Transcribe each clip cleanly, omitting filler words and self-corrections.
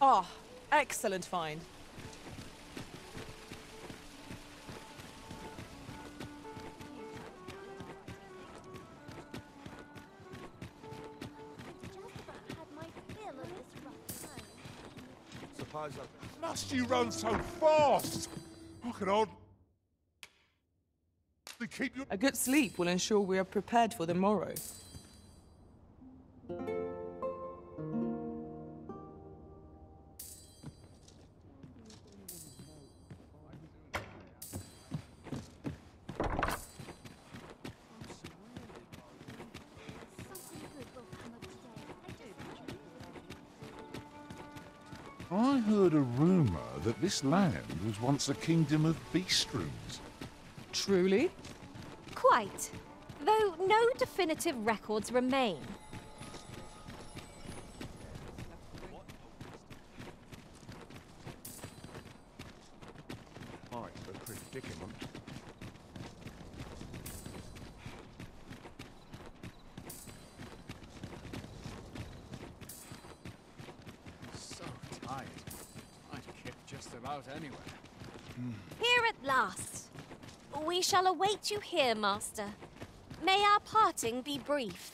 Ah, excellent find. Suppose I... Must you run so fast? I can hardly keep you... A good sleep will ensure we are prepared for the morrow. I heard a rumour that this land was once a kingdom of beastrooms. Truly? Quite. Though no definitive records remain. Quite a predicament. So tired. I'd kip just about anywhere. Here at last. We shall await you here, Master. May our parting be brief.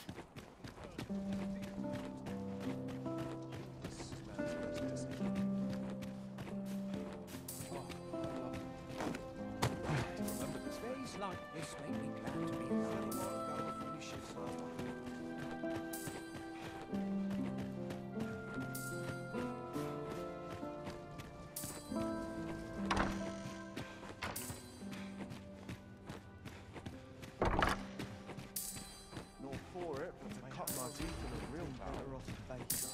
Days like this make me glad to be alive or go for the shifts Nor for it, but to cut my teeth in a real better off baker.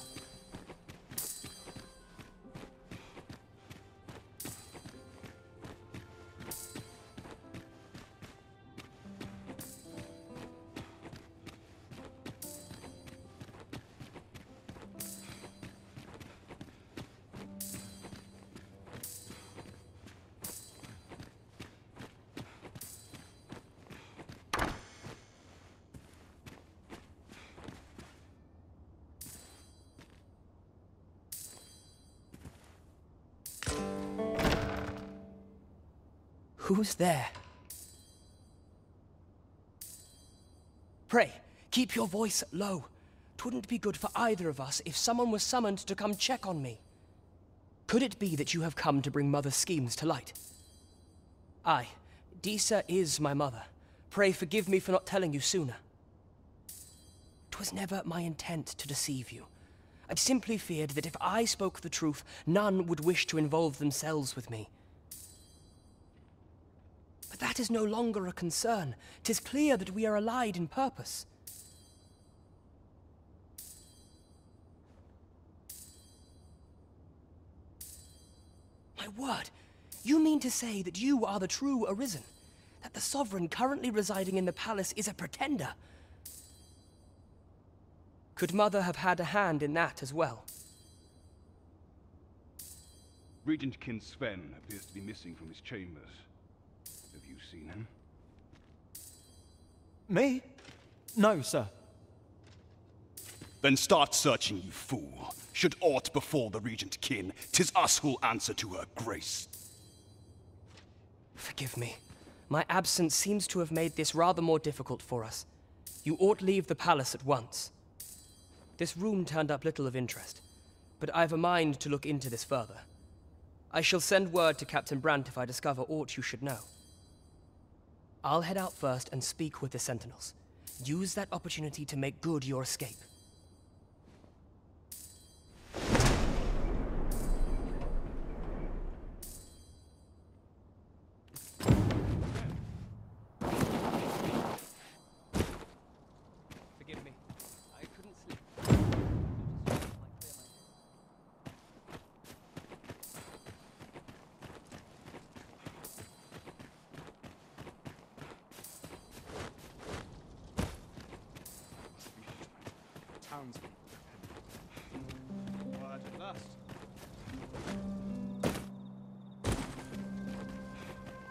Who's there? Pray, keep your voice low. 'Twouldn't be good for either of us if someone was summoned to come check on me. Could it be that you have come to bring Mother's schemes to light? Aye, Disa is my mother. Pray forgive me for not telling you sooner. 'Twas never my intent to deceive you. I'd simply feared that if I spoke the truth, none would wish to involve themselves with me. But that is no longer a concern. 'Tis clear that we are allied in purpose. My word, you mean to say that you are the true Arisen? That the Sovereign currently residing in the palace is a pretender? Could Mother have had a hand in that as well? Regent Kin Sven appears to be missing from his chambers. Have you seen him? Me? No, sir. Then start searching, you fool. Should aught befall the Regent Kin, 'tis us who'll answer to her grace. Forgive me. My absence seems to have made this rather more difficult for us. You ought leave the palace at once. This room turned up little of interest, but I've a mind to look into this further. I shall send word to Captain Brandt if I discover aught you should know. I'll head out first and speak with the Sentinels. Use that opportunity to make good your escape. Forgive me. I couldn't sleep. townspeople. Word at last.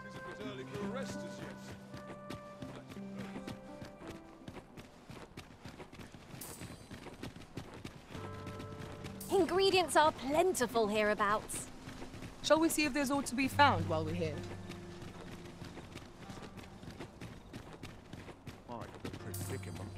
It's a bit early for arrest as yet. Ingredients are plentiful hereabouts. Shall we see if there's aught to be found while we're here? Quite the predicament.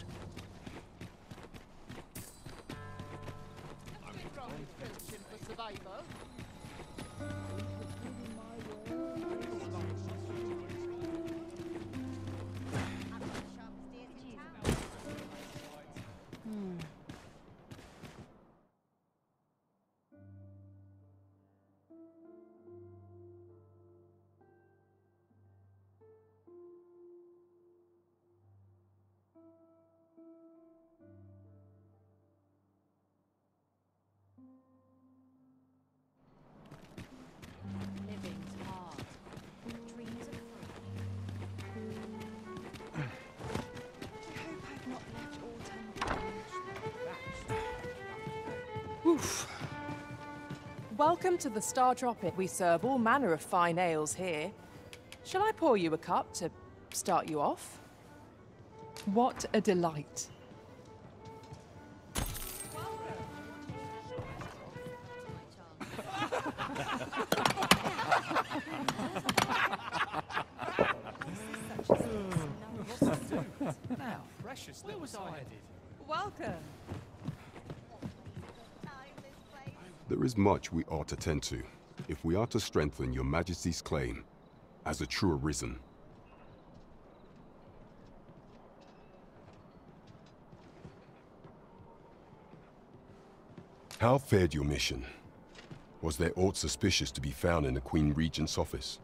Oof. Welcome to the Star Tropic. We serve all manner of fine ales here. Shall I pour you a cup to start you off? What a delight. Now, precious, where was I headed? Welcome. There is much we ought to tend to, if we are to strengthen your Majesty's claim as a true arisen. How fared your mission? Was there aught suspicious to be found in the Queen Regent's office?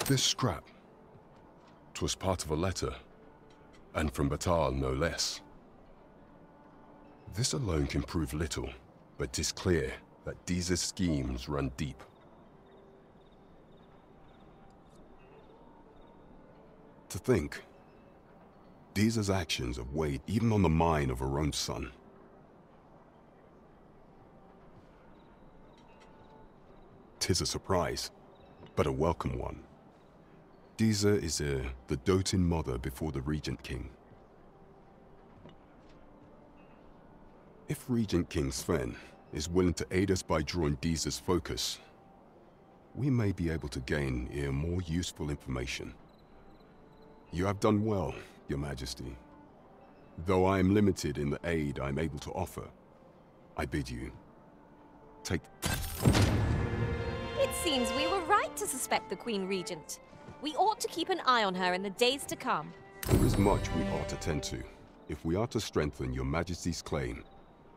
This scrap. 'Twas part of a letter, and from Batal no less. This alone can prove little, but 'tis clear that Deeza's schemes run deep. To think, Deeza's actions have weighed even on the mind of her own son. Tis a surprise, but a welcome one. Deeza is the doting mother before the Regent King. If Regent King Sven is willing to aid us by drawing Deeza's focus, we may be able to gain more useful information. You have done well, Your Majesty. Though I am limited in the aid I'm able to offer, I bid you take... It seems we were right to suspect the Queen Regent. We ought to keep an eye on her in the days to come. There is much we ought to tend to, if we are to strengthen Your Majesty's claim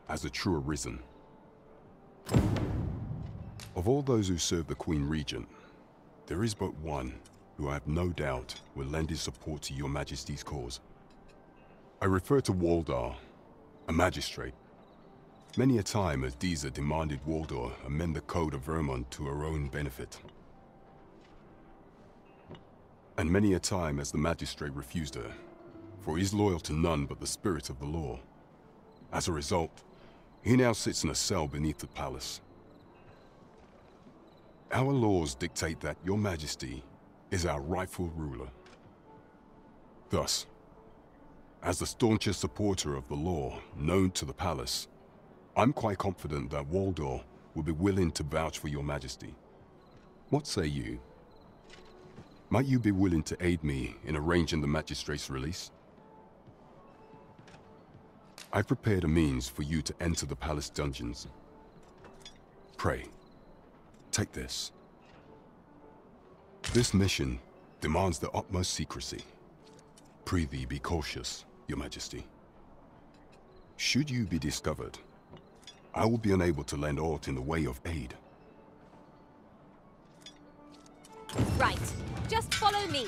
as a true arisen. Of all those who serve the Queen Regent, there is but one who I have no doubt will lend his support to Your Majesty's cause. I refer to Waldar, a magistrate. Many a time has Deeza demanded Waldar amend the Code of Vermont to her own benefit. And many a time has the magistrate refused her, for he is loyal to none but the spirit of the law. As a result, he now sits in a cell beneath the palace. Our laws dictate that Your Majesty is our rightful ruler. Thus, as the staunchest supporter of the law known to the palace, I'm quite confident that Waldor will be willing to vouch for Your Majesty. What say you? Might you be willing to aid me in arranging the magistrate's release? I've prepared a means for you to enter the palace dungeons. Pray, take this. This mission demands the utmost secrecy. Prithee be cautious, Your Majesty. Should you be discovered, I will be unable to lend aught in the way of aid. Right. Just follow me.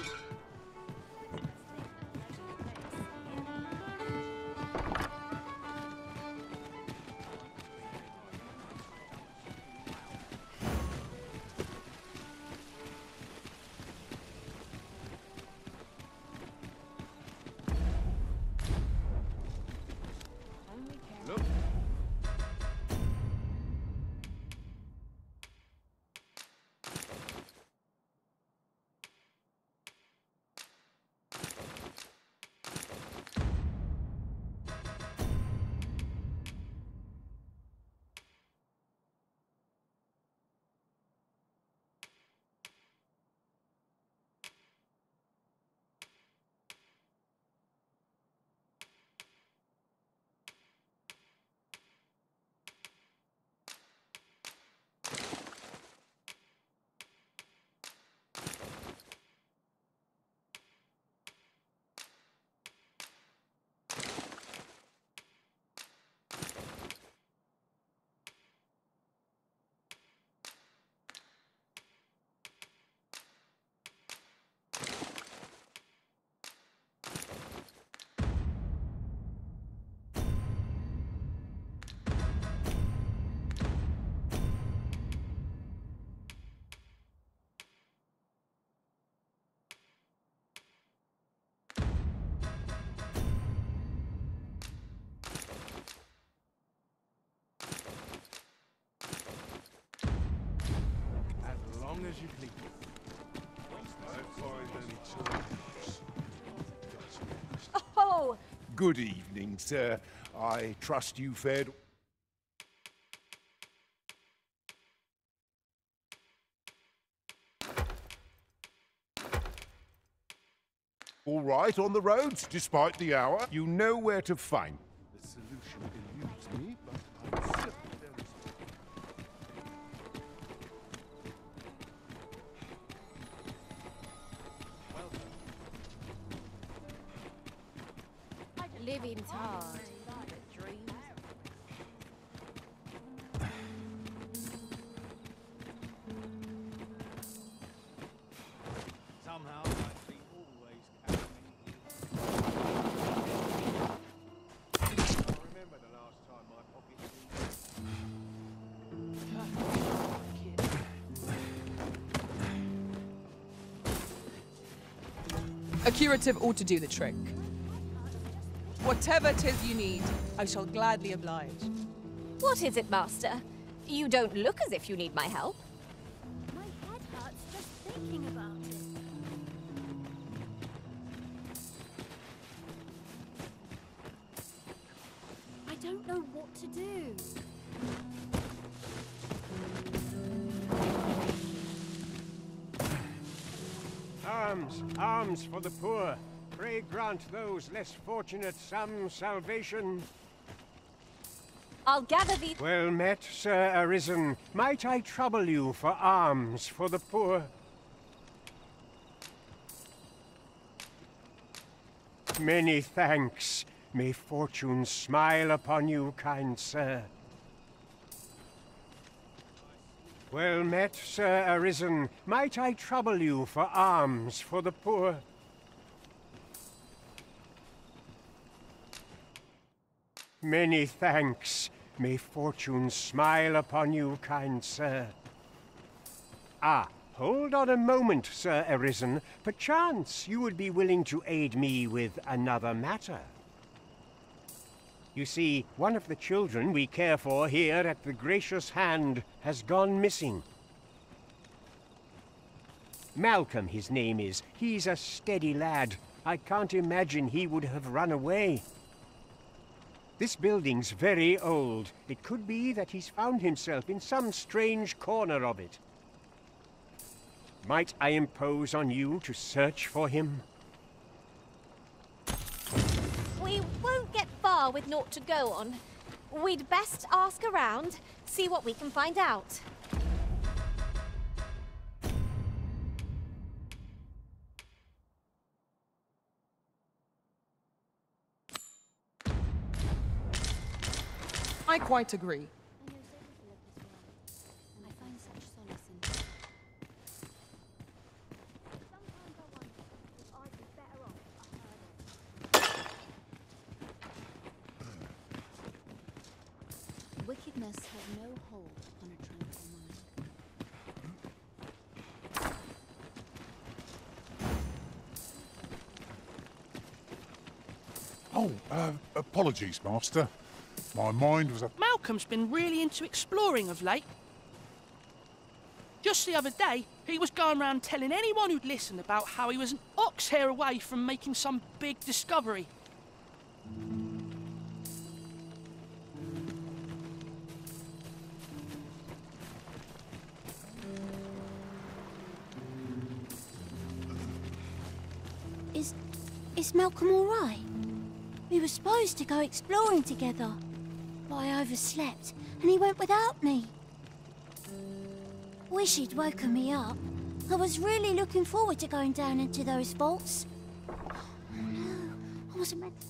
Good evening, sir. I trust you fared... all right on the roads, despite the hour. You know where to find. The solution eludes me, but I'm certain there is... Living's hard. Somehow, I think always catch me. I remember the last time my pocket A curative ought to do the trick. Whatever 'tis you need, I shall gladly oblige. What is it, Master? You don't look as if you need my help. My head hurts just thinking about it. I don't know what to do. Arms, arms for the poor. Pray grant those less fortunate some salvation. I'll gather these. Well met, Sir Arisen. Might I trouble you for alms for the poor? Many thanks. May fortune smile upon you, kind sir. Well met, Sir Arisen. Might I trouble you for alms for the poor? Many thanks. May fortune smile upon you, kind sir. Ah, hold on a moment, Sir Arisen. Perchance you would be willing to aid me with another matter. You see, one of the children we care for here at the Gracious Hand has gone missing. Malcolm, his name is. He's a steady lad. I can't imagine he would have run away. This building's very old. It could be that he's found himself in some strange corner of it. Might I impose on you to search for him? We won't get far with naught to go on. We'd best ask around, see what we can find out. I quite agree. I find such solace in it. Sometimes I wonder if I'd be better off a hermit. Wickedness has no hold on a tranquil mind. Oh, apologies, Master. My mind was a... Malcolm's been really into exploring of late. Just the other day, he was going around telling anyone who'd listen about how he was an ox hair away from making some big discovery. Is Malcolm all right? We were supposed to go exploring together, but I overslept and he went without me. Wish he'd woken me up. I was really looking forward to going down into those vaults. No, I wasn't meant to.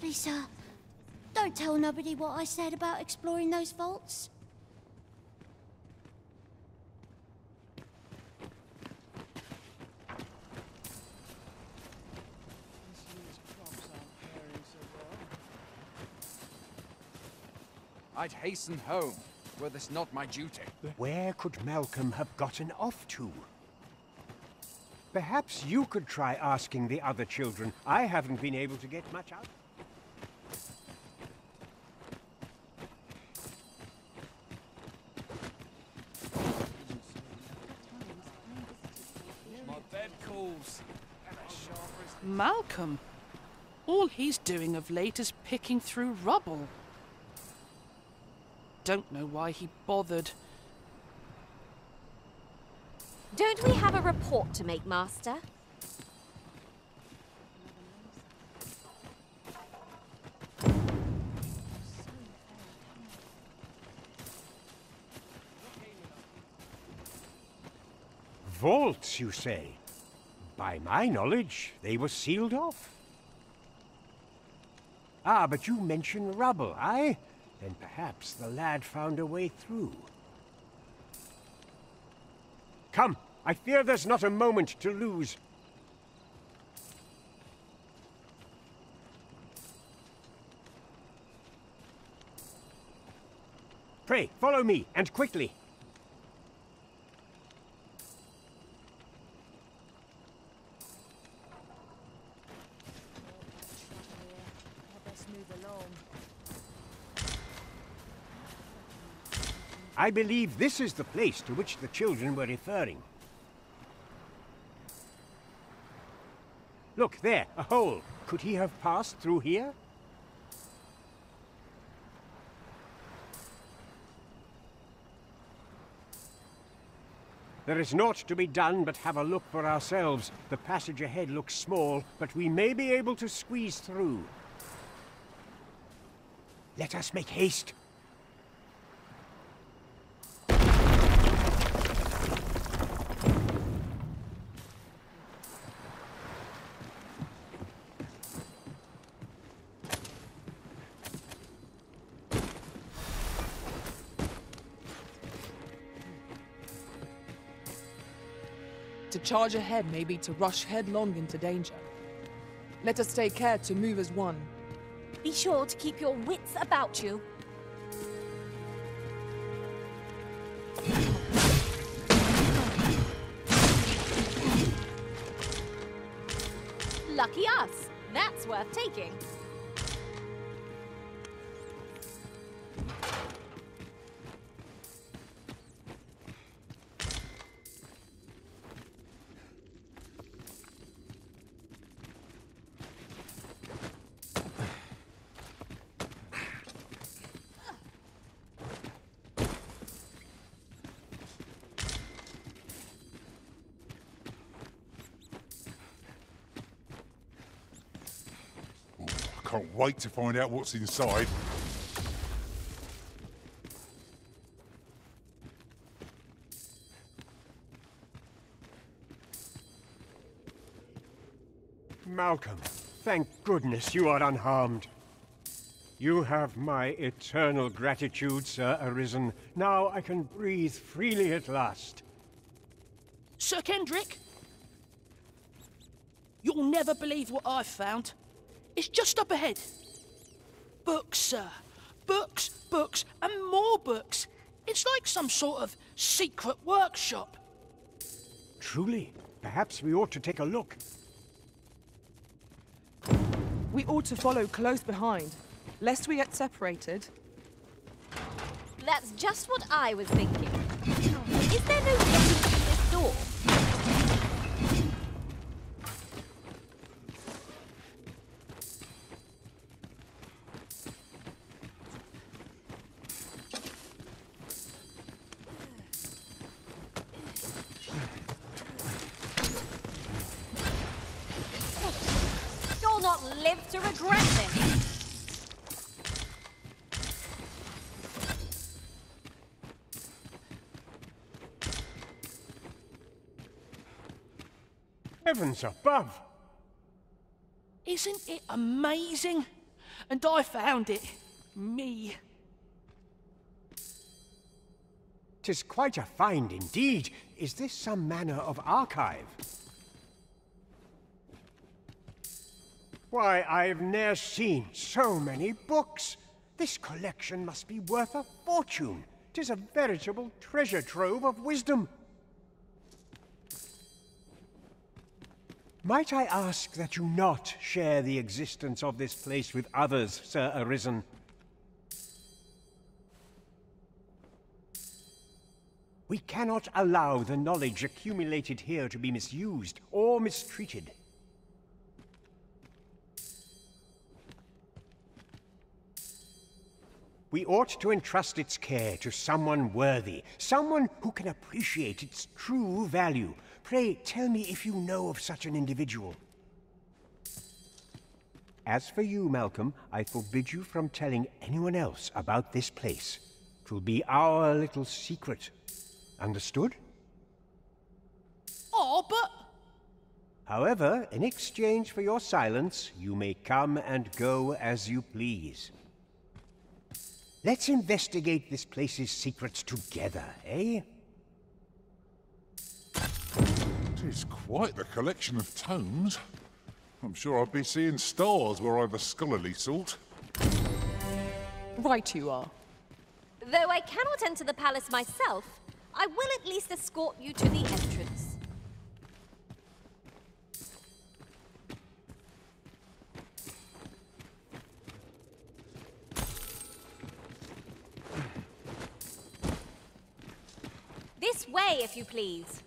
Please, sir, don't tell nobody what I said about exploring those vaults. I'd hasten home, were this not my duty. Where could Malcolm have gotten off to? Perhaps you could try asking the other children. I haven't been able to get much out. nails. Malcolm. All he's doing of late is picking through rubble. Don't know why he bothered. Don't we have a report to make, Master? Vaults, you say? By my knowledge, they were sealed off. Ah, but you mention rubble, aye? Then perhaps the lad found a way through. Come, I fear there's not a moment to lose. Pray, follow me, and quickly. I believe this is the place to which the children were referring. Look, there, a hole. Could he have passed through here? There is naught to be done but have a look for ourselves. The passage ahead looks small, but we may be able to squeeze through. Let us make haste. To charge ahead may be to rush headlong into danger. Let us take care to move as one. Be sure to keep your wits about you. Lucky us. That's worth taking. Can't wait to find out what's inside. Malcolm, thank goodness you are unharmed. You have my eternal gratitude, Sir Arisen. Now I can breathe freely at last. Sir Kendrick? You'll never believe what I've found. It's just up ahead. Books, sir. Books, books, and more books. It's like some sort of secret workshop. Truly? Perhaps we ought to take a look. We ought to follow close behind, lest we get separated. That's just what I was thinking. Is there no getting through this door? You'll not live to regret this. Heavens above! Isn't it amazing? And I found it. Me. 'Tis quite a find indeed. Is this some manner of archive? Why, I've ne'er seen so many books. This collection must be worth a fortune. 'Tis a veritable treasure trove of wisdom. Might I ask that you not share the existence of this place with others, Sir Arisen? We cannot allow the knowledge accumulated here to be misused or mistreated. We ought to entrust its care to someone worthy, someone who can appreciate its true value. Pray, tell me if you know of such an individual. As for you, Malcolm, I forbid you from telling anyone else about this place. 'Twill be our little secret. Understood? Oh, but... However, in exchange for your silence, you may come and go as you please. Let's investigate this place's secrets together, eh? It is quite the collection of tomes. I'm sure I'll be seeing stars were I the scholarly sort. Right you are. Though I cannot enter the palace myself, I will at least escort you to the entrance. This way, if you please.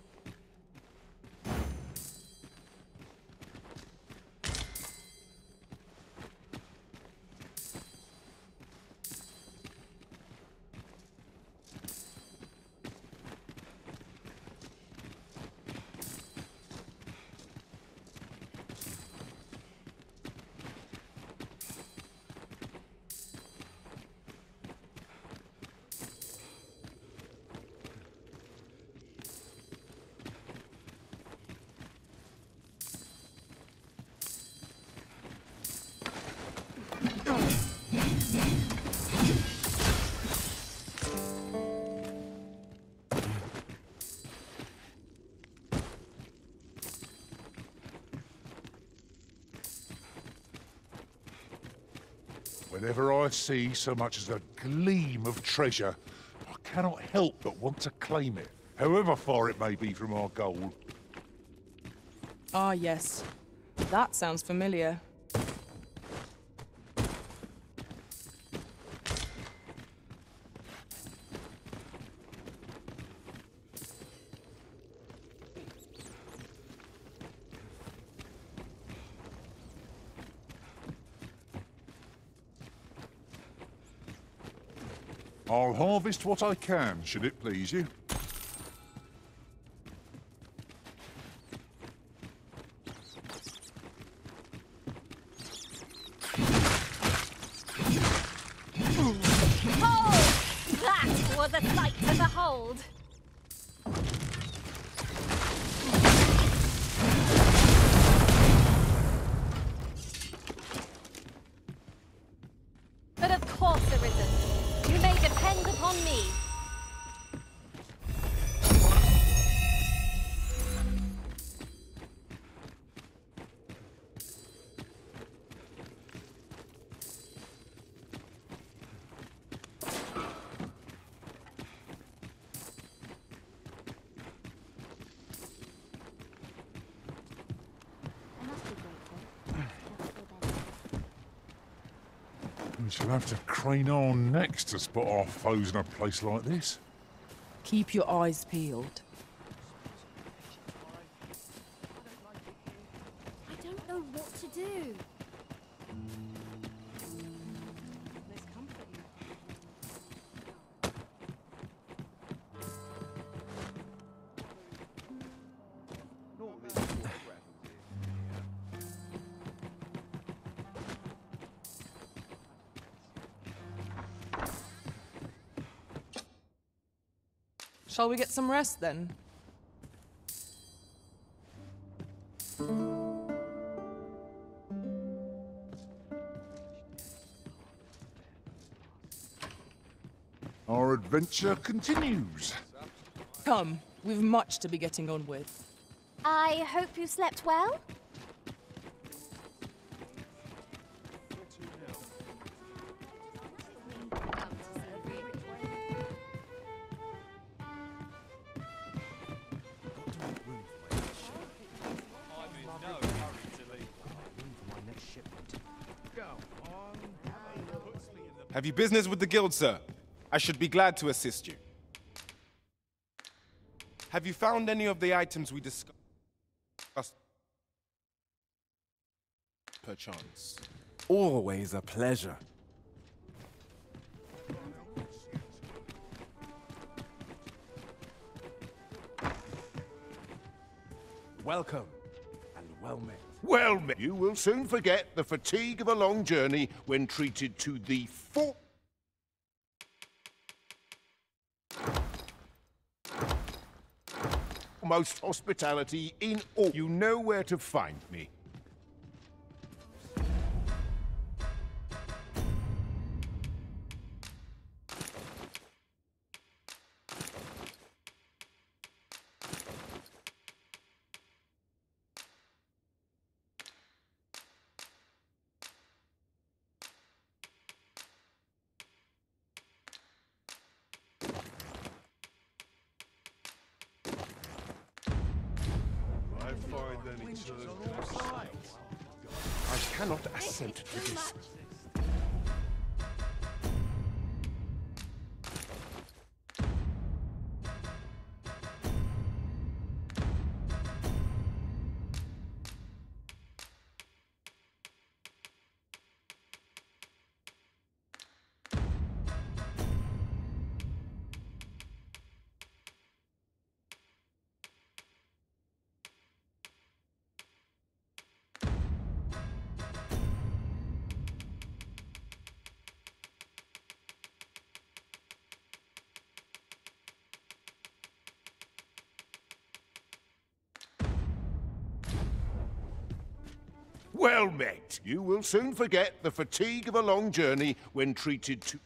Whenever I see so much as a gleam of treasure, I cannot help but want to claim it, however far it may be from our goal. Ah, yes. That sounds familiar. I'll harvest what I can, should it please you. Oh! That was a sight to behold! But of course there isn't. You may depend upon me. We shall have to crane our necks to spot our foes in a place like this. Keep your eyes peeled. I don't know what to do. Shall we get some rest then? Our adventure continues. Come, we've much to be getting on with. I hope you slept well? Have you business with the guild, sir? I should be glad to assist you. Have you found any of the items we discussed? Perchance. Always a pleasure. Welcome, and well met. Well met. You will soon forget the fatigue of a long journey when treated to the foremost hospitality in all. You know where to find me. I cannot assent to this. Well met. You will soon forget the fatigue of a long journey when treated to...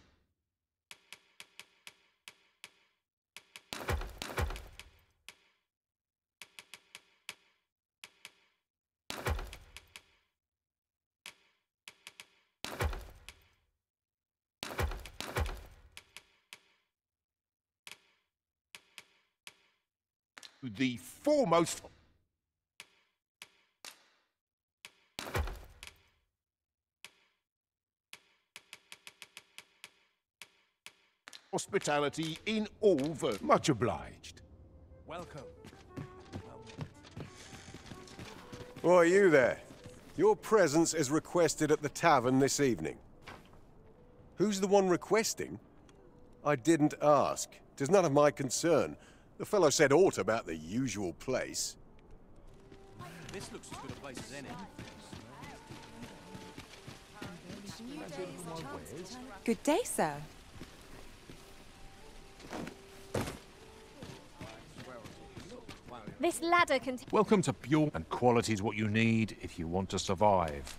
the foremost... hospitality in all ver... Much obliged. Welcome. Why, you there? Your presence is requested at the tavern this evening. Who's the one requesting? I didn't ask. 'Tis none of my concern. The fellow said aught about the usual place. This looks as good a place as any. Good day, sir. This ladder can... Welcome to Pure, and quality is what you need if you want to survive.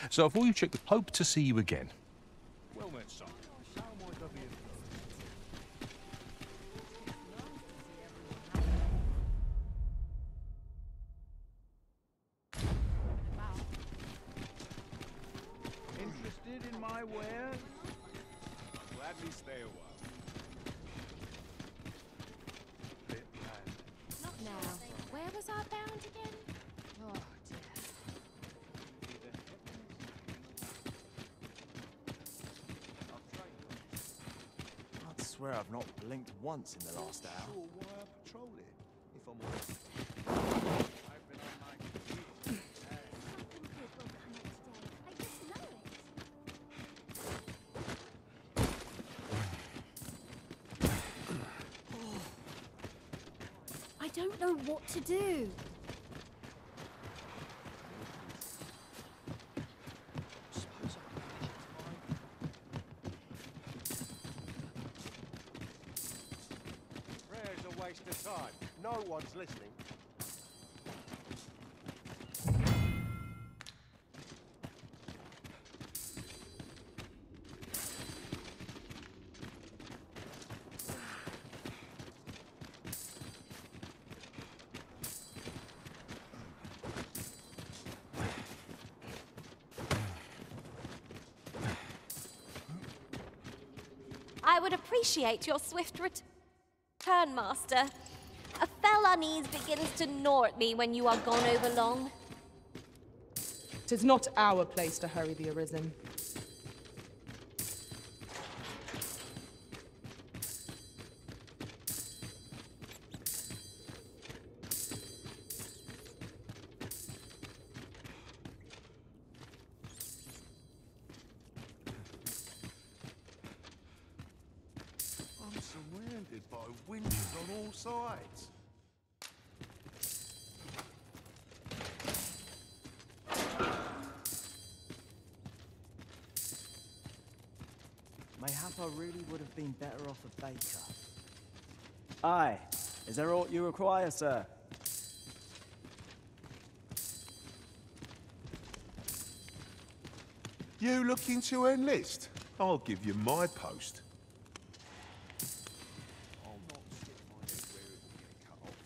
So before you check, hope to see you again. Well met, son. How might I be of Interested in my wares? I'll gladly stay a while. Not now. Where was I bound again? Oh, dear. I'd swear I've not blinked once in the last hour. Sure, why I patrol it, if I'm honest. I've been on my computer. I don't know what to do. Prayer's a waste of time. No one's listening. appreciate your swift return, Master. A fell unease begins to gnaw at me when you are gone over long. 'Tis not our place to hurry the Arisen. I'm surrounded by windows on all sides. Mayhap I really would have been better off a baker. Aye, is there aught you require, sir? You looking to enlist? I'll give you my post. I'll not stick my head where it will get cut off.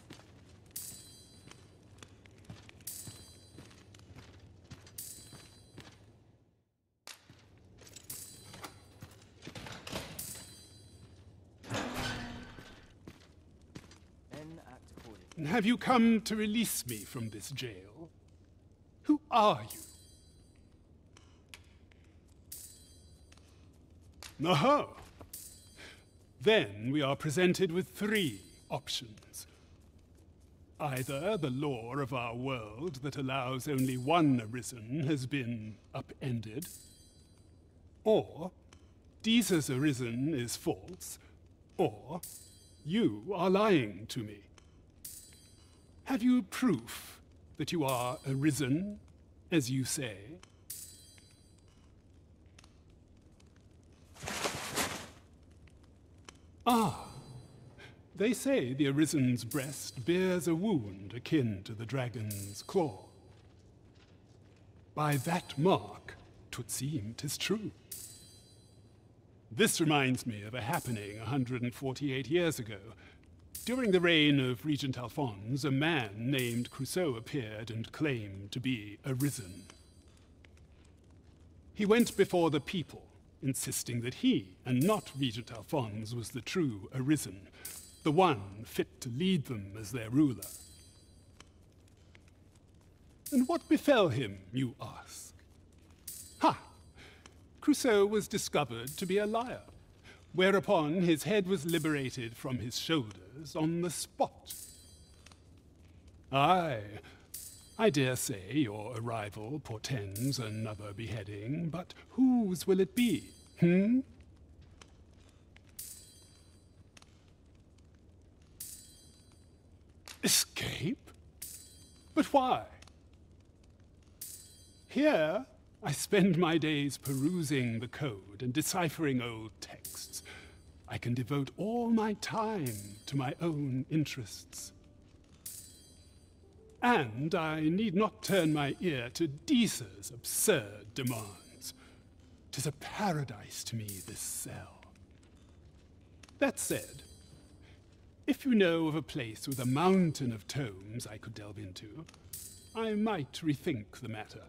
Then act accordingly. And have you come to release me from this jail? Who are you? Aha! Then we are presented with three options. Either the law of our world that allows only one Arisen has been upended, or Deeza's Arisen is false, or you are lying to me. Have you proof that you are Arisen, as you say? Ah, they say the Arisen's breast bears a wound akin to the dragon's claw. By that mark, 'twould seem 'tis true. This reminds me of a happening 148 years ago. During the reign of Regent Alphonse, a man named Crusoe appeared and claimed to be Arisen. He went before the people, insisting that he, and not Regent Alphonse, was the true Arisen, the one fit to lead them as their ruler. And what befell him, you ask? Ha! Crusoe was discovered to be a liar, whereupon his head was liberated from his shoulders on the spot. Aye, I dare say your arrival portends another beheading, but whose will it be, Escape? But why? Here, I spend my days perusing the code and deciphering old texts. I can devote all my time to my own interests. And I need not turn my ear to Deeza's absurd demands. 'Tis a paradise to me, this cell. That said, if you know of a place with a mountain of tomes I could delve into, I might rethink the matter.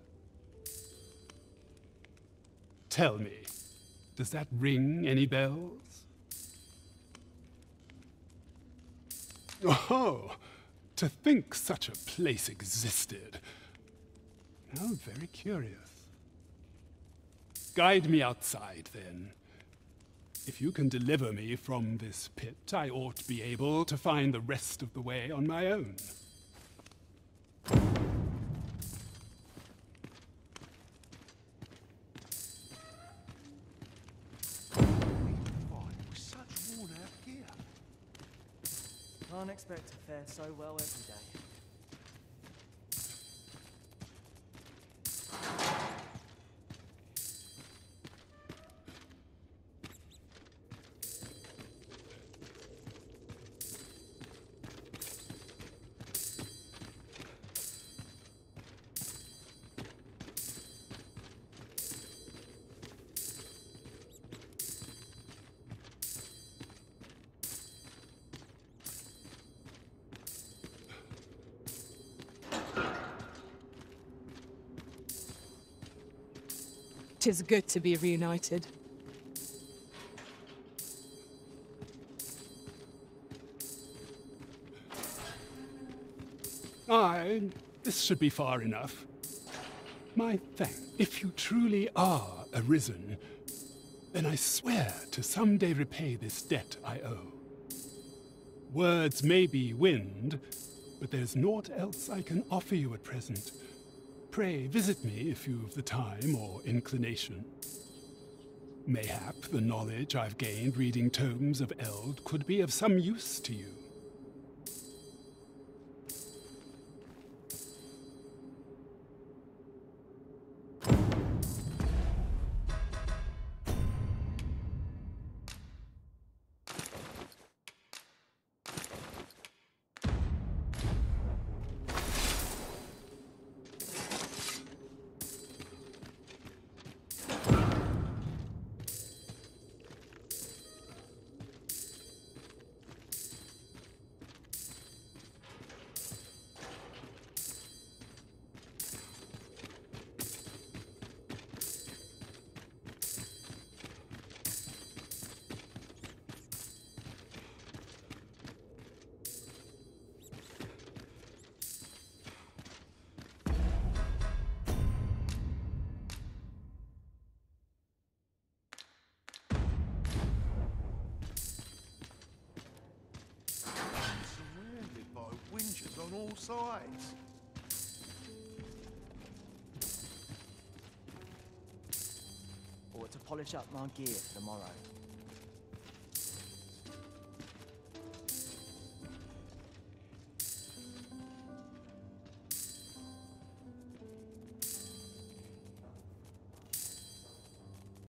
Tell me, does that ring any bells? Oh, to think such a place existed. How very curious. Guide me outside, then. If you can deliver me from this pit, I ought to be able to find the rest of the way on my own. Such worn-out gear. Can't expect to fare so well every day. Tis good to be reunited. Aye, this should be far enough. My thanks. If you truly are arisen, then I swear to someday repay this debt I owe. Words may be wind, but there's naught else I can offer you at present. Pray visit me if you've the time or inclination. Mayhap the knowledge I've gained reading tomes of Eld could be of some use to you. Surrounded by winches on all sides. Or to polish up my gear for tomorrow.